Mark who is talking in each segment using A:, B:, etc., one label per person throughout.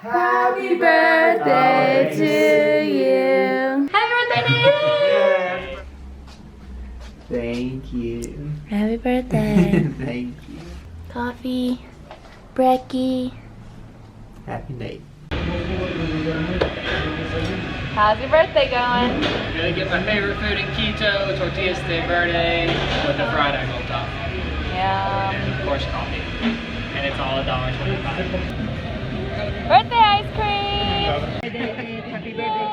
A: Happy birthday to you. Happy birthday, Nate.
B: Thank you.
A: Happy birthday.
B: Thank you.
A: Coffee, brekkie.
B: Happy Nate.
A: How's your birthday going?
C: Gonna get my favorite food in Quito, tortillas de verde with a fried egg on top.
A: Yeah.
C: And of course coffee. And it's all $1.25.
A: Birthday ice cream!
D: Happy birthday.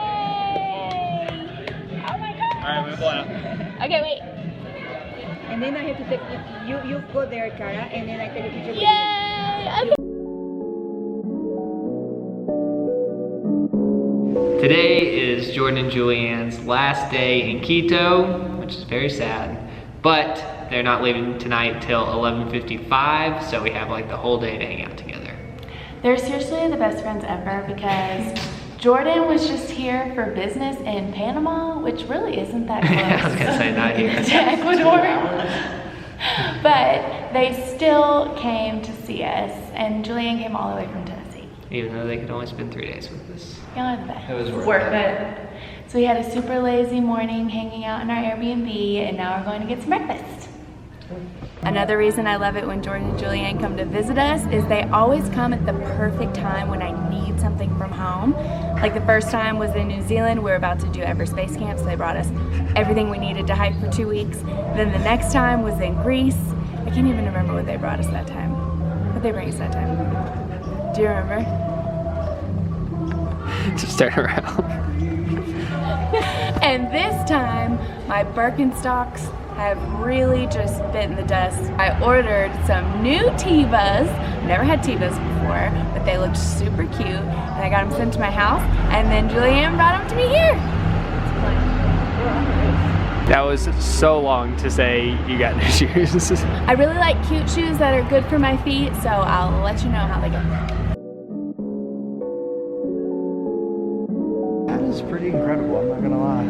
A: Oh my god!
C: Alright, we're going out.
A: Okay, wait.
D: And then I have to take you go there, Cara, and then I take a picture with you.
A: Yay! Okay.
C: Today is Jordan and Julianne's last day in Quito, which is very sad. But they're not leaving tonight till 11:55, so we have like the whole day to hang out together.
A: They're seriously the best friends ever because Jordan was just here for business in Panama, which really isn't that close.
C: I was gonna say not here.
A: To Ecuador. But they still came to see us, and Julianne came all the way from Tennessee.
C: Even though they could only spend 3 days with us.
A: Y'all are the best.
C: It was
A: worth it. So we had a super lazy morning hanging out in our Airbnb, and now we're going to get some breakfast. Another reason I love it when Jordan and Julianne come to visit us is they always come at the perfect time when I need something from home. Like the first time was in New Zealand. We were about to do Everspace Camp, so they brought us everything we needed to hike for 2 weeks. Then the next time was in Greece. I can't even remember what they brought us that time. What they bring us that time? Do you remember?
C: Just turn around.
A: And this time, my Birkenstocks have really just bitten the dust. I ordered some new Tevas. Never had Tevas before, but they looked super cute. And I got them sent to my house, and then Julianne brought them to me here.
C: That was so long to say you got new shoes.
A: I really like cute shoes that are good for my feet, so I'll let you know how they go.
B: That is pretty incredible, I'm not gonna lie.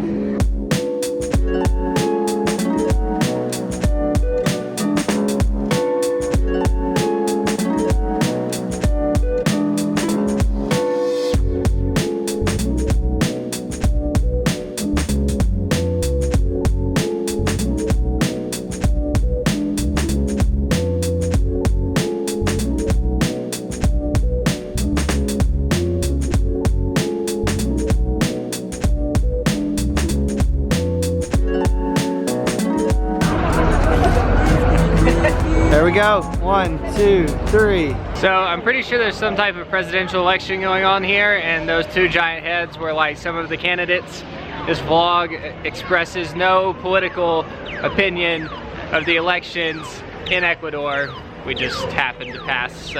B: There we go. 1, 2, 3.
C: So I'm pretty sure there's some type of presidential election going on here, and those two giant heads were like some of the candidates. This vlog expresses no political opinion of the elections in Ecuador. We just happened to pass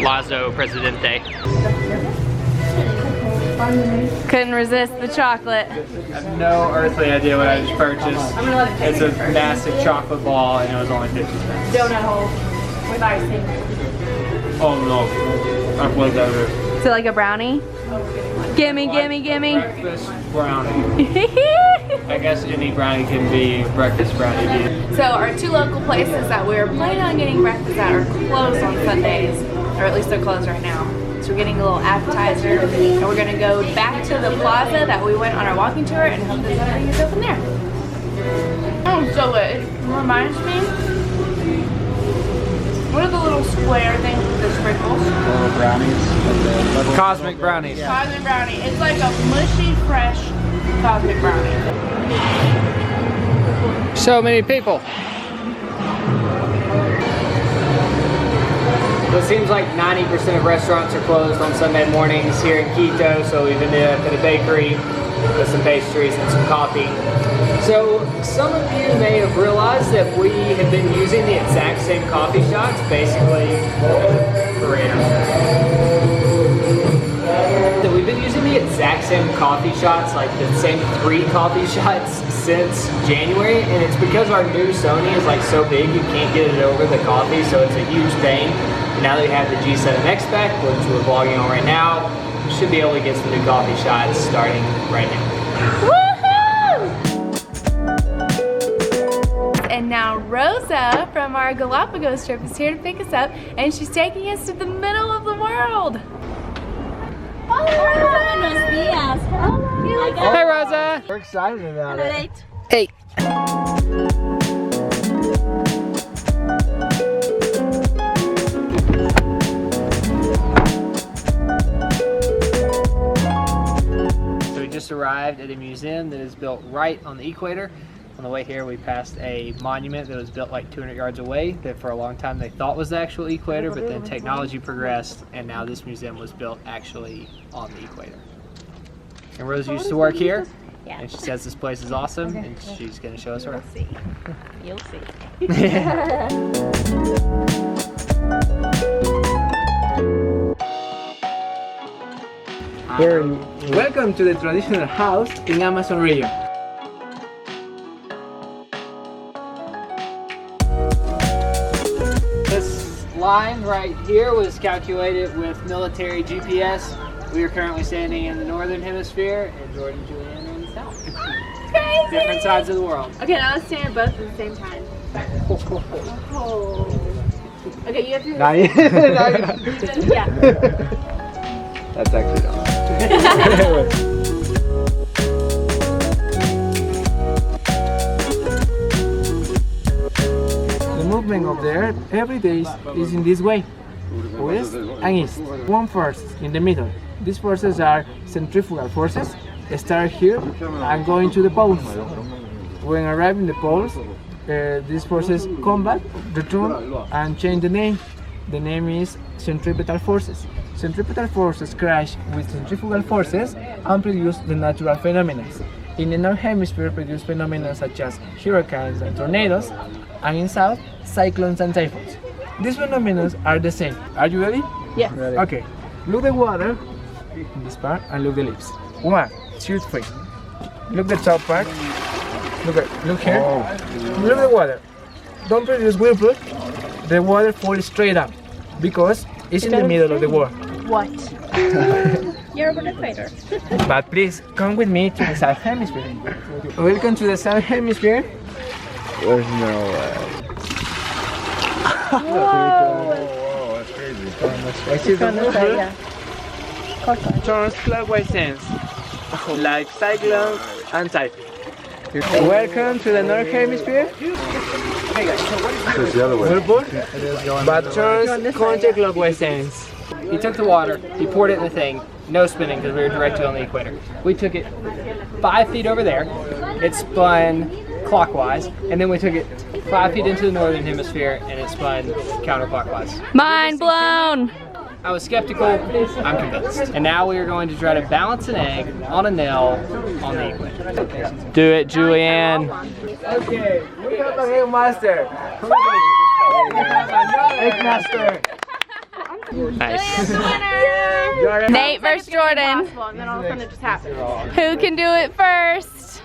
C: Lazo Presidente.
A: Couldn't resist the chocolate.
C: I have no earthly idea what I just purchased. It's a massive chocolate ball and it was only 50 cents.
A: Donut hole with icing.
C: Oh no, I was over.
A: Is it like a brownie? Gimme, gimme, gimme.
C: Breakfast brownie. I guess any brownie can be breakfast brownie.
A: So our two local places that we're planning on getting breakfast at are closed on Sundays, or at least they're closed right now. So we're getting a little appetizer, and we're gonna go back to the plaza that we went on our walking tour and hope that everything is open there. Oh, so good. It reminds me, what are the little square things with the sprinkles?
B: Little brownies.
C: Cosmic brownies.
B: Yeah.
A: Cosmic brownie. It's like a mushy, fresh cosmic brownie.
C: So many people. So it seems like 90% of restaurants are closed on Sunday mornings here in Quito, so we've ended up at a bakery with some pastries and some coffee. So some of you may have realized that we have been using the exact same coffee shots, basically. So we've been using the exact same coffee shots, like the same 3 coffee shots since January, and it's because our new Sony is like so big you can't get it over the coffee, so it's a huge pain. Now that we have the G7X back, which we're vlogging on right now, we should be able to get some new coffee shots starting right now.
A: Woohoo! And now Rosa from our Galapagos trip is here to pick us up, and she's taking us to the middle of the world.
E: Buenos días.
B: Hey, Rosa. We're excited about it. Hey. So we just arrived at a museum that is built right on the equator. On the way here, we passed a monument that was built like 200 yards away that for a long time they thought was the actual equator, but then technology progressed and now this museum was built actually on the equator. And Rose used to work here, and she says this place is awesome, and she's going to show us around.
E: You'll see.
B: Welcome to the traditional house in Amazon region. This line right here was calculated with military GPS. We are currently standing in the northern hemisphere, and Jordan and Julianne are in the south.
A: Crazy!
B: Different sides of the world.
A: Okay, now let's stand both at the same time. Oh. Okay, you have to. Yeah.
B: That's actually not. The movement of the Earth every day is in this way, west and east. One force in the middle. These forces are centrifugal forces. They start here and go into the poles. When arriving the poles, these forces come back, return, and change the name. The name is centripetal forces. Centripetal forces crash with centrifugal forces and produce the natural phenomena. In the north hemisphere, produce phenomena such as hurricanes and tornadoes, and in south, cyclones and typhoons. These phenomena are the same. Are you ready?
A: Yes.
B: Okay. Look the water in this part and look the leaves. 1, 2, 3. Look the top part. Look here. Look the water. Don't produce whirlpool. The water falls straight down because it's in the middle of the world.
A: What?
E: You're on the equator.
B: But please come with me to the south hemisphere. Welcome to the south hemisphere.
F: There's no way.
A: Whoa!
F: That's crazy.
B: Which is the movement turns clockwise sense, like cyclones and typhoons. Welcome to the north hemisphere.
F: It's the other way.
B: Whirlpool, but turns counterclockwise sense. He took the water, he poured it in the thing, no spinning because we were directly on the equator. We took it 5 feet over there, it spun clockwise, and then we took it 5 feet into the northern hemisphere and it spun counterclockwise.
A: Mind blown!
B: I was skeptical, I'm convinced. And now we are going to try to balance an egg on a nail on the equator. Do it, Julianne. Okay, we have a egg master. Egg master. Nice.
A: Nate versus Jordan. And then all of a sudden it just happened. Who can do it first?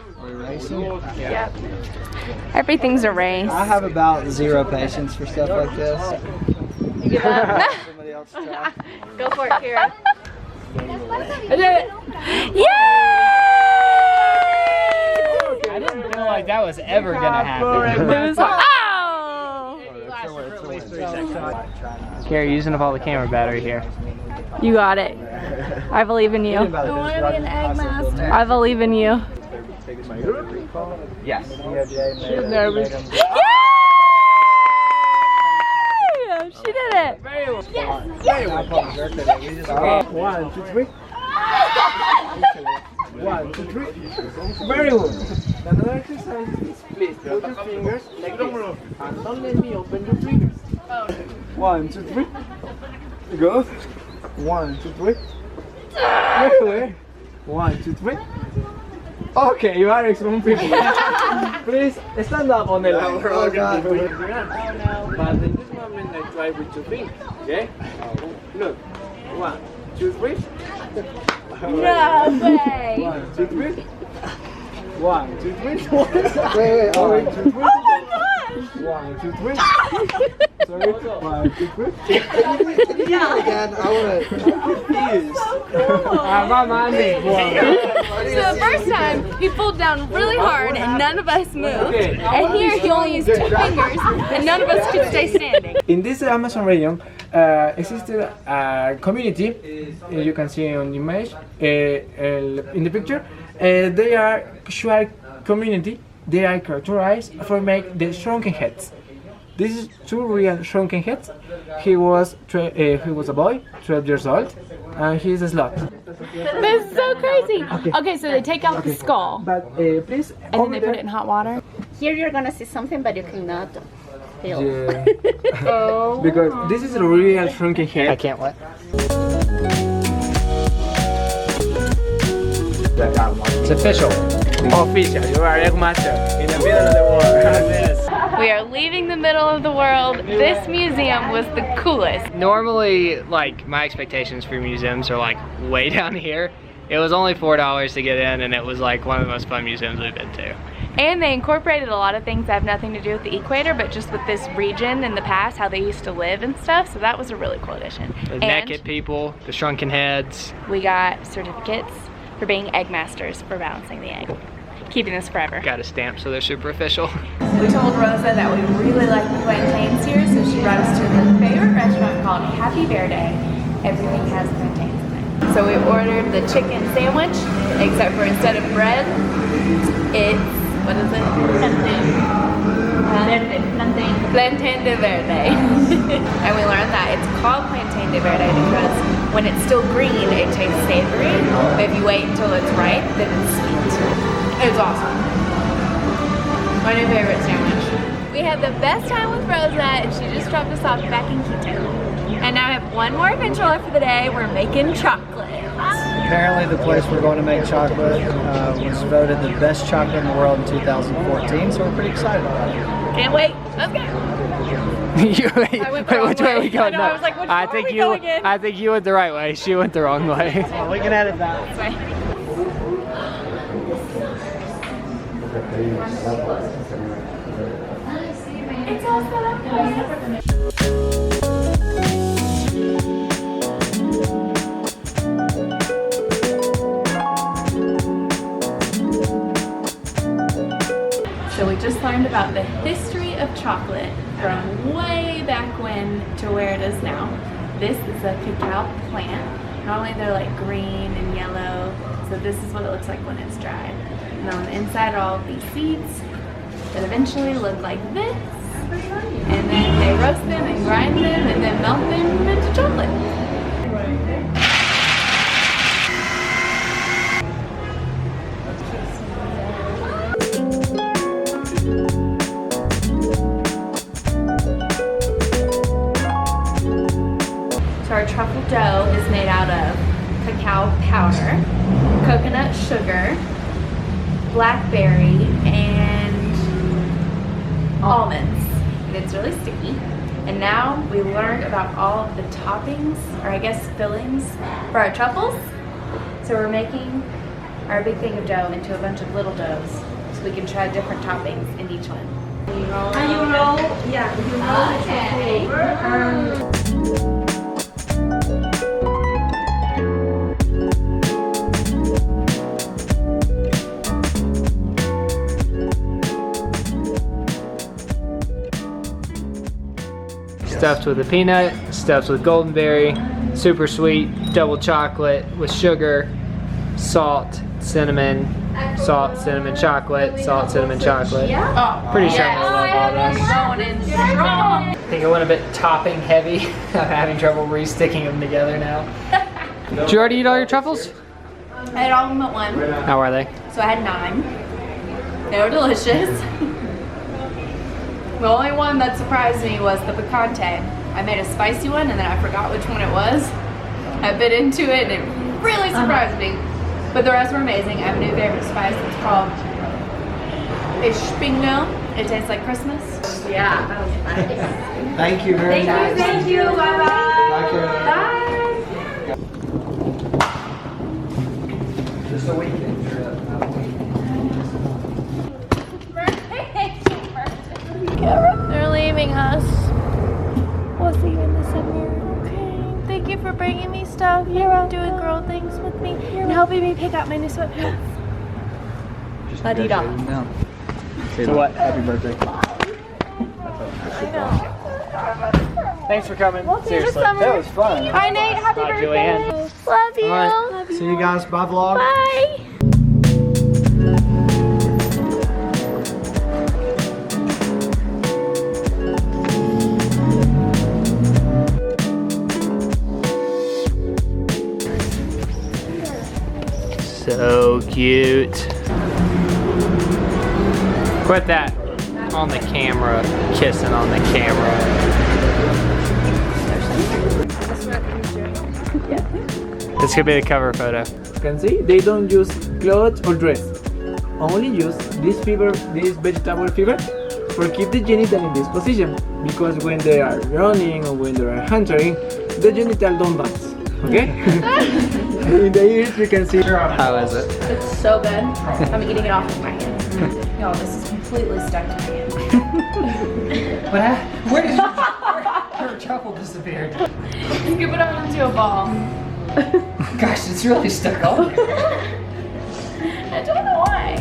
A: Yep. Everything's a race.
G: I have about zero patience for stuff like this.
A: You give up?
G: Somebody else try.
A: Go for it, Kira. I did it! Yay!
B: I didn't feel like that was ever gonna happen.
A: It was, oh!
B: Carrie, using up all the camera battery here.
A: You got it. I believe in you.
E: I want to be an egg master.
A: I believe in you.
B: Yes.
G: She's
B: nervous.
A: Yay! She did it.
G: Yes.
B: 1, 2, 3. 1, 2, 3. Very good. Another exercise is please put your fingers like this. And don't let me open your fingers. 1, 2, 3. Go. 1, 2, 3. Very 1, 2, 3. Okay, you are strong people. Please stand up on the line.
G: Oh God.
B: But in this moment, I try with 2 fingers. Okay? Look. 1, 2, 3.
A: No way.
B: 1, 2, 3. 1, 2, 3.
G: Wait. Oh,
B: 1, 2, 3.
A: Oh my gosh.
B: 1, 2, 3. Sorry. 1, 2, 3.
G: Can you do it again? I want to.
A: So the first time, he pulled down really hard and none of us moved. And here he only used 2 fingers and none of us could stay standing.
B: In this Amazon region, existed a community, you can see on the image, in the picture. They are shuar community. They are characterized for make the shrunken heads. This is 2 real shrunken heads. He was a boy, 12 years old, and he is a slut.
A: This is so crazy. Okay, so they take out the skull
B: But please,
A: and then they put it in hot water.
E: Here you're gonna see something, but you cannot feel.
B: yeah. Because this is a real shrunken head.
C: I can't wait. It's official.
B: Official, you are egg master in the middle of the world.
A: We are leaving the middle of the world. This museum was the coolest.
C: Normally, like, my expectations for museums are like way down here. It was only $4 to get in, and it was like one of the most fun museums we've been to.
A: And they incorporated a lot of things that have nothing to do with the equator, but just with this region in the past, how they used to live and stuff. So that was a really cool addition.
C: The naked people, the shrunken heads.
A: We got certificates for being egg masters for balancing the egg. Keeping this forever.
C: Got a stamp, so they're super official.
A: We told Rosa that we really like the plantains here, so she brought us to her favorite restaurant called Happy Verde. Everything has plantains in it. So we ordered the chicken sandwich, except for instead of bread, it's, what is it? Plantain de verde. And we learned that it's called plantain de verde because when it's still green, it tastes savory, but if you wait until it's ripe, then it's sweet. It's awesome. My new favorite sandwich. We had the best time with Rosa, and she just dropped us off back in Quito. And now I have one more adventure left for the day. We're making chocolate.
G: Apparently the place we're going to make chocolate was voted the best chocolate in the world in 2014, so we're pretty excited about it.
A: Can't wait. Let's go.
C: Which way we going?
A: I know, I was like, which way are we going in?
C: I think you went the right way. She went the wrong way.
G: Well, we can edit that.
A: This way. It's all set up for us. So we just learned about the history of chocolate from way back when to where it is now. This is a cacao plant. Normally they're like green and yellow, so this is what it looks like when it's dry. And on the inside are all of these seeds that eventually look like this. And then they roast them and grind them and then melt them into chocolate. So our truffle dough is made out of cacao powder, coconut sugar, blackberry, and almonds. And it's really sticky. And now we learned about all of the toppings, or I guess fillings, for our truffles. So we're making our big thing of dough into a bunch of little doughs, so we can try different toppings in each one. You roll,
C: Stuffed with a peanut, stuffed with goldenberry, super sweet, double chocolate with sugar, salt, cinnamon, chocolate, salt, cinnamon, chocolate. Pretty sure I'm gonna love all this. I think I went a bit topping heavy. I'm having trouble re-sticking them together now. Did you already eat all your truffles?
A: I had all of them at one,
C: How are they?
A: so I had 9. They were delicious. The only one that surprised me was the picante. I made a spicy one and then I forgot which one it was. I bit into it and it really surprised me. But the rest were amazing. I have a new favorite spice. It's called Espingo. It tastes like Christmas. Yeah, that was nice.
G: Thank you very much.
A: Thank you. Bye-bye. Bye.
G: Just a weekend.
A: They're leaving us. We'll see you in the summer. Okay. Thank you for bringing me stuff. You're doing girl things with me and helping me pick out my new sweatpants.
G: No.
C: So what?
G: Happy birthday.
C: Thanks for coming.
A: Well, see you this
C: Seriously.
A: summer.
G: That was fun.
A: Bye, Nate. Happy
C: Bye,
A: birthday.
C: Julianne.
A: Love you.
G: All right. See you guys. Bye, vlog.
A: Bye.
C: So cute. Put that on the camera, kissing on the camera. This could be the cover photo.
B: You can see they don't use clothes or dress. Only use this vegetable fiber for keep the genital in this position. Because when they are running or when they are huntering, the genital don't dance. Okay? In the ears you can see.
C: How is it?
A: It's so good. I'm eating it off with my hand. No, this is completely stuck to my hand.
C: Where did your truffle disappear?
A: Scoop it up into a ball.
C: Gosh, it's really stuck on there.
A: I don't know why.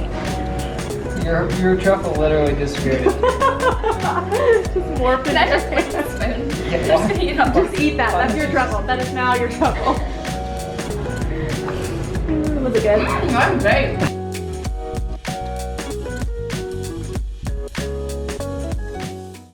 C: Your truffle literally disappeared.
A: Just warp it. I just picked a spoon. Just eat that. That's your truffle. That is now your truffle. Was it good? I'm great.